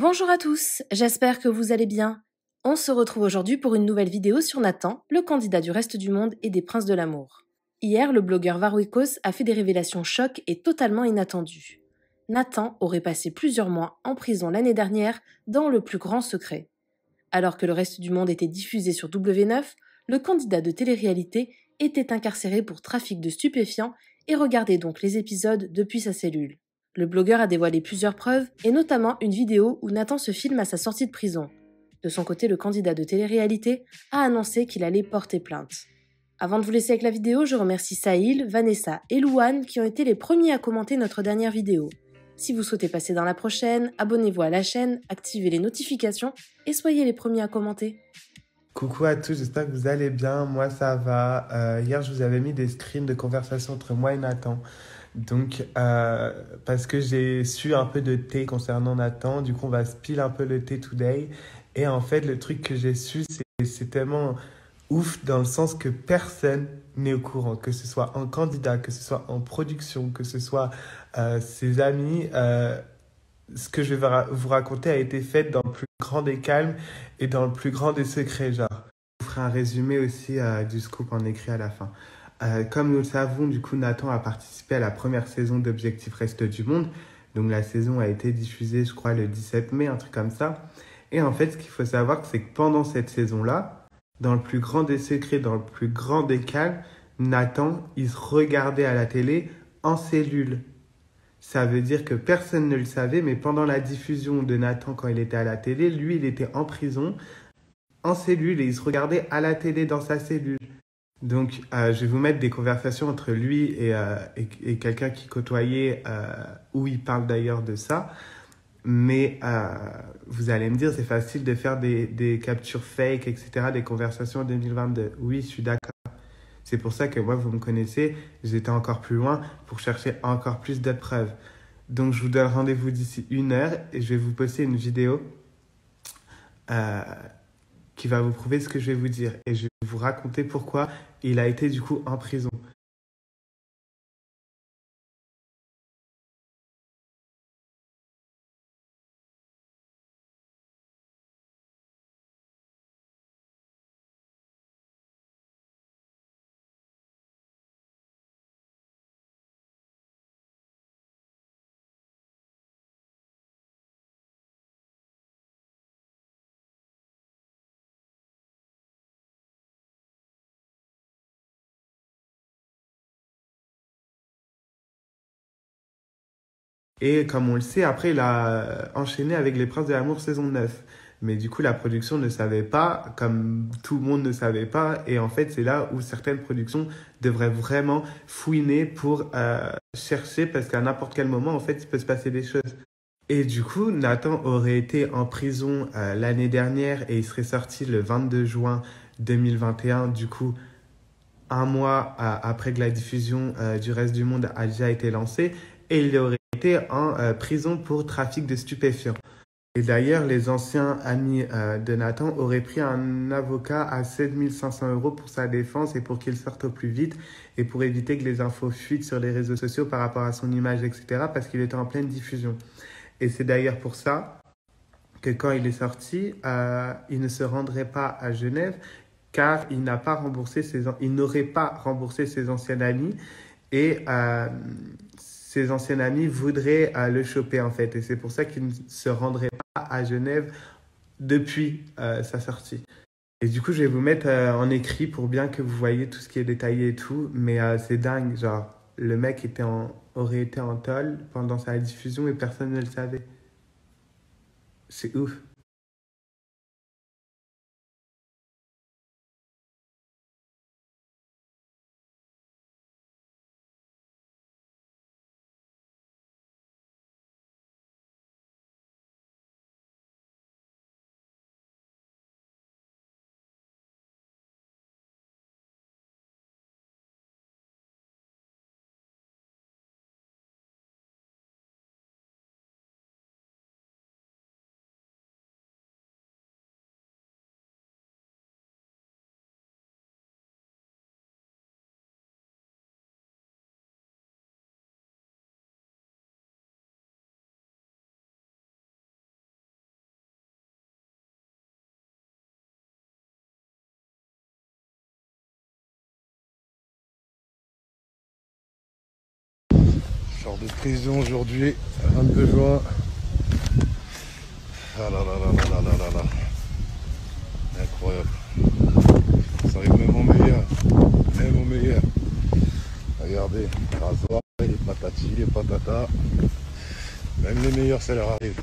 Bonjour à tous, j'espère que vous allez bien. On se retrouve aujourd'hui pour une nouvelle vidéo sur Nathan, le candidat du reste du monde et des princes de l'amour. Hier, le blogueur Varwikos a fait des révélations chocs et totalement inattendues. Nathan aurait passé plusieurs mois en prison l'année dernière dans le plus grand secret. Alors que le reste du monde était diffusé sur W9, le candidat de télé-réalité était incarcéré pour trafic de stupéfiants et regardait donc les épisodes depuis sa cellule. Le blogueur a dévoilé plusieurs preuves, et notamment une vidéo où Nathan se filme à sa sortie de prison. De son côté, le candidat de télé-réalité a annoncé qu'il allait porter plainte. Avant de vous laisser avec la vidéo, je remercie Sahil, Vanessa et Louane qui ont été les premiers à commenter notre dernière vidéo. Si vous souhaitez passer dans la prochaine, abonnez-vous à la chaîne, activez les notifications et soyez les premiers à commenter. Coucou à tous, j'espère que vous allez bien. Moi, ça va. Hier, je vous avais mis des screens de conversation entre moi et Nathan. Donc, parce que j'ai su un peu de thé concernant Nathan, du coup, on va spill un peu le thé today. Et en fait, le truc que j'ai su, c'est tellement ouf dans le sens que personne n'est au courant, que ce soit un candidat, que ce soit en production, que ce soit ses amis. Ce que je vais vous raconter a été fait dans le plus grand des calmes et dans le plus grand des secrets, genre. Je vous ferai un résumé aussi du scoop en écrit à la fin. Comme nous le savons, du coup, Nathan a participé à la première saison d'Objectif Reste du Monde. Donc la saison a été diffusée, je crois, le 17 mai, un truc comme ça. Et en fait, ce qu'il faut savoir, c'est que pendant cette saison-là, dans le plus grand des secrets, dans le plus grand des calmes, Nathan, il se regardait à la télé en cellule. Ça veut dire que personne ne le savait, mais pendant la diffusion de Nathan quand il était à la télé, lui, il était en prison, en cellule, et il se regardait à la télé dans sa cellule. Donc, je vais vous mettre des conversations entre lui et quelqu'un qui côtoyait, où il parle d'ailleurs de ça. Mais vous allez me dire, c'est facile de faire des captures fake, etc., des conversations en 2022. Oui, je suis d'accord. C'est pour ça que moi, vous me connaissez, j'étais encore plus loin pour chercher encore plus de preuves. Donc, je vous donne rendez-vous d'ici 1 heure et je vais vous poster une vidéo euh, qui va vous prouver ce que je vais vous dire. Et je vais vous raconter pourquoi il a été du coup en prison. Et comme on le sait, après, il a enchaîné avec Les Princes de l'amour saison 9. Mais du coup, la production ne savait pas, comme tout le monde ne savait pas. Et en fait, c'est là où certaines productions devraient vraiment fouiner pour chercher, parce qu'à n'importe quel moment, en fait, il peut se passer des choses. Et du coup, Nathan aurait été en prison l'année dernière et il serait sorti le 22 juin 2021. Du coup, un mois après que la diffusion du reste du monde a déjà été lancée. Et il aurait été en prison pour trafic de stupéfiants. Et d'ailleurs, les anciens amis de Nathan auraient pris un avocat à 7 500 € pour sa défense et pour qu'il sorte au plus vite et pour éviter que les infos fuitent sur les réseaux sociaux par rapport à son image, etc. parce qu'il était en pleine diffusion. Et c'est d'ailleurs pour ça que quand il est sorti, il ne se rendrait pas à Genève car il n'aurait pas remboursé ses anciens amis et ses anciens amis voudraient le choper en fait. Et c'est pour ça qu'il ne se rendrait pas à Genève depuis sa sortie. Et du coup, je vais vous mettre en écrit pour bien que vous voyez tout ce qui est détaillé et tout. Mais c'est dingue, genre, le mec aurait été en tôle pendant sa diffusion et personne ne le savait. C'est ouf. de prison aujourd'hui, 22 juin. Ah là là là là là là là là. Incroyable. Ça arrive même au meilleur. Même au meilleur. Regardez, rasoir, les patati, les patatas. Même les meilleurs, ça leur arrive.